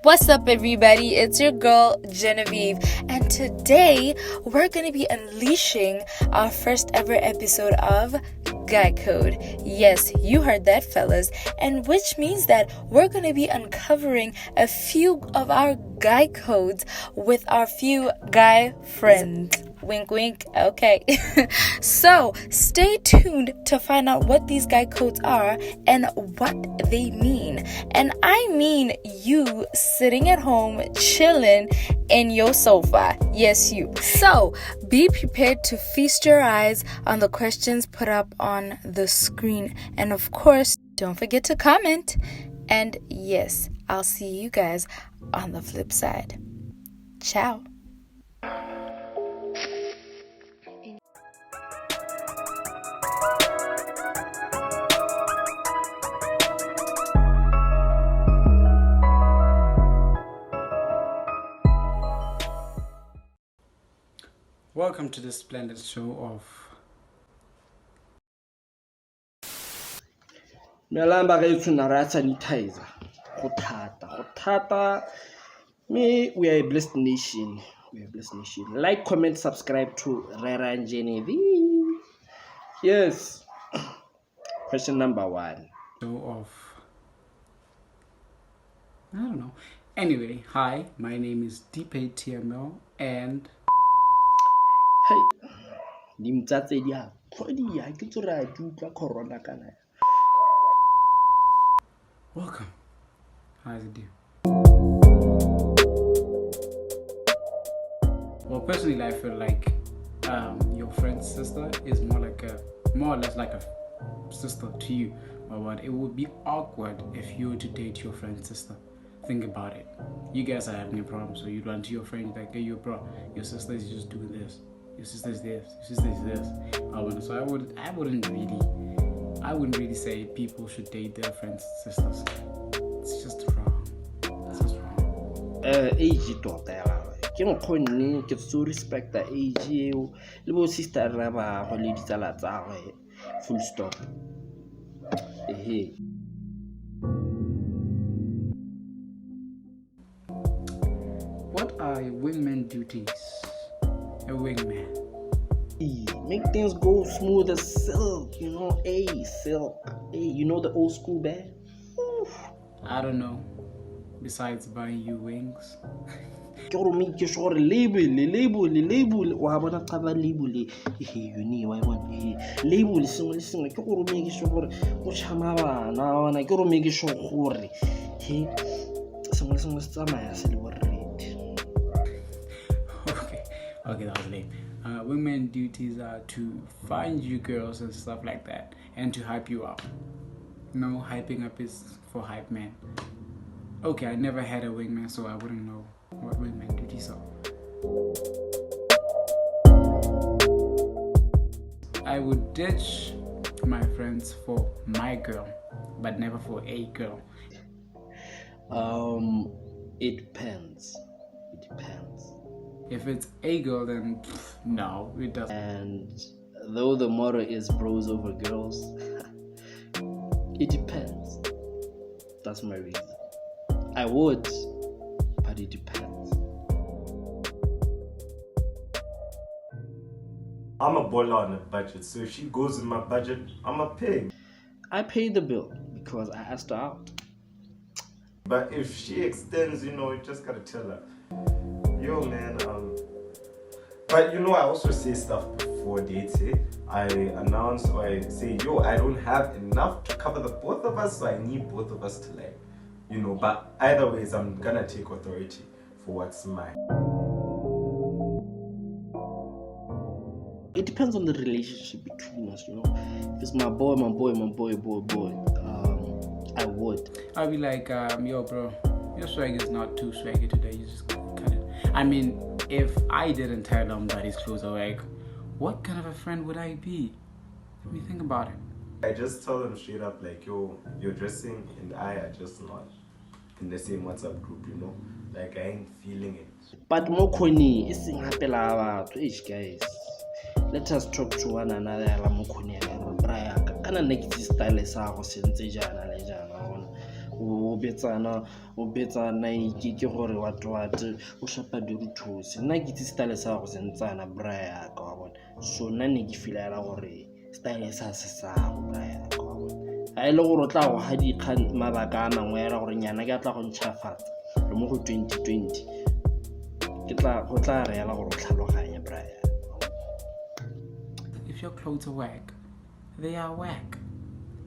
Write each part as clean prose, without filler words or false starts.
What's up, everybody? It's your girl, Genevieve, and today we're going to be unleashing our first ever episode of GuyCode. Yes, you heard that, fellas, and which means that we're going to be uncovering a few of our guy codes with our few guy friends. Wink, wink. Okay. So stay tuned to find out what these guy codes are and what they mean. And I mean you sitting at home chilling in your sofa. Yes, you. So be prepared to feast your eyes on the questions put up on the screen. And of course, don't forget to comment. And yes, I'll see you guys on the flip side. Ciao. Welcome to this splendid show of Melamba re tsuna ra sanitizer. Go thata. Me, we are a blessed nation. Like, comment, subscribe to Rerang Genevieve. Yes. Question number 1. show of I don't know. Anyway, hi, my name is Tumelo and Hey. Dimtsatse dia. Khodi ya ke tsora di utlwa corona kana. welcome. How's it doing? Well, personally, I feel like your friend's sister is more or less like a sister to you. Or what? It would be awkward if you were to date your friend's sister. Think about it. You guys are having a problem, so you run to your friend like, "Hey, yo, bro, your sister is just doing this. Your sister is this. Your sister is this." So I wouldn't really say people should date their friends' sisters. It's just wrong. It's just wrong. Age tota ya ke mo khonne ke so respect the age eo le bo sister ra ba go le ditsala tsa gwe full stop. What are wingman duties? A wingman. Make things go smooth as silk, silk. You know the old school band? I don't know. Besides buying you wings. Ke go make sure label wa bona qaba label you need why want label sengwe ke go make sure gore go chama bana ona ke go make sure gore sengwe se tsamaya se le red. Okay, that was lame. Women duties are to find you girls and stuff like that, and to hype you up. No, hyping up is for hype men. Okay, I never had a wingman, so I wouldn't know what wingman duties are. I would ditch my friends for my girl, but never for a girl. It depends. If it's a girl, then no, it doesn't. And though the motto is bros over girls, it depends. That's my reason. I would, but it depends. I'm a baller on a budget, so if she goes in my budget, I'm a pay. I pay the bill because I asked her out. But if she extends, you just gotta tell her, yo man, but I also say stuff before dates. I announce or I say, yo, I don't have enough to cover the both of us, so I need both of us to but either ways, I'm gonna take authority for what's mine. It depends on the relationship between us, If it's my boy, I would. I'll be like, yo, bro, your swag is not too swaggy today. You just cut it. I mean, if I didn't tell him that his clothes are like, what kind of a friend would I be? Let me think about it. I just tell them straight up, like, yo, you're dressing and I are just not in the same WhatsApp group, Like, I ain't feeling it. But Mokoni is guys. Let us talk to one another. Mokoni, next style is o betsana ke gore what o hlapa diruthusi nna ke tse style sa go sentsana braya ka wa bona so nna ne ke feel gore style sa se sa go braya ka wa bona a ile gore o tla go ha dikgang mabaka a mangwe era gore nyana ke tla go ntšhafatsa re mo go 2020 go tla re yala gore o tlhaloganya braya. If your clothes are whack, they are whack,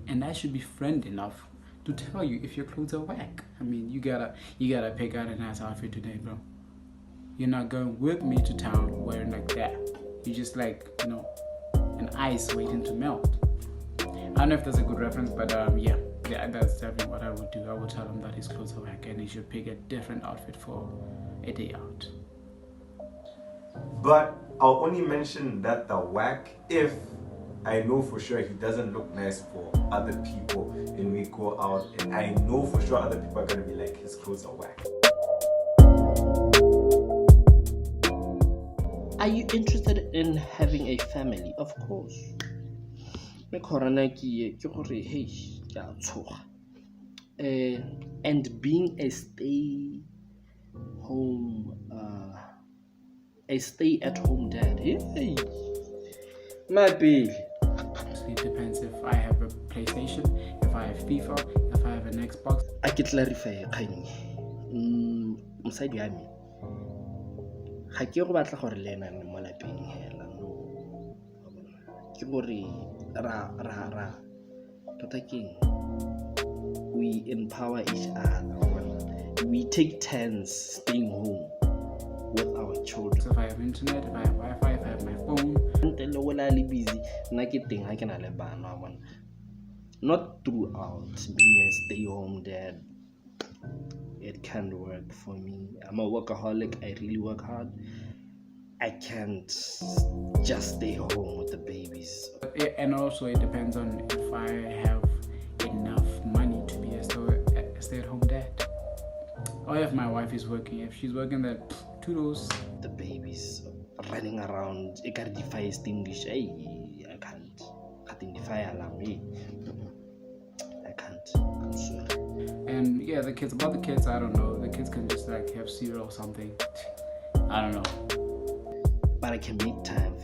and I should be friend enough to tell you if your clothes are whack. I mean, you gotta pick out a nice outfit today, bro. You're not going with me to town wearing like that. You're just like, an ice waiting to melt. I don't know if that's a good reference, but yeah, that's definitely what I would do. I would tell him that his clothes are whack and he should pick a different outfit for a day out. But I'll only mention that the whack if I know for sure he doesn't look nice for other people and we go out and I know for sure other people are going to be like, his clothes are whack. Are you interested in having a family? Of course. And being a stay-at-home dad. Hey. My baby. It depends if I have a PlayStation, if I have FIFA, if I have an Xbox. I can clarify kgang. Mosadi ya me. Ga ke go batla gore le ena mo lapeng hela no. Ke gore ra tota keng. We empower each other. We take turns staying home with our children. So if I have internet, if I have Wi-Fi, if I have my phone. Busy. Not throughout being a stay-home dad. It can't work for me. I'm a workaholic. I really work hard. I can't just stay home with the babies. And also it depends on if I have enough money to be a stay-at-home dad. Or if my wife is working. If she's working, then toodles. The babies running around. I can't defy extinguish. I can't. I can defy alarm. I can't. I'm sorry. And yeah, about the kids, I don't know. The kids can just like have cereal or something. I don't know. But I can make time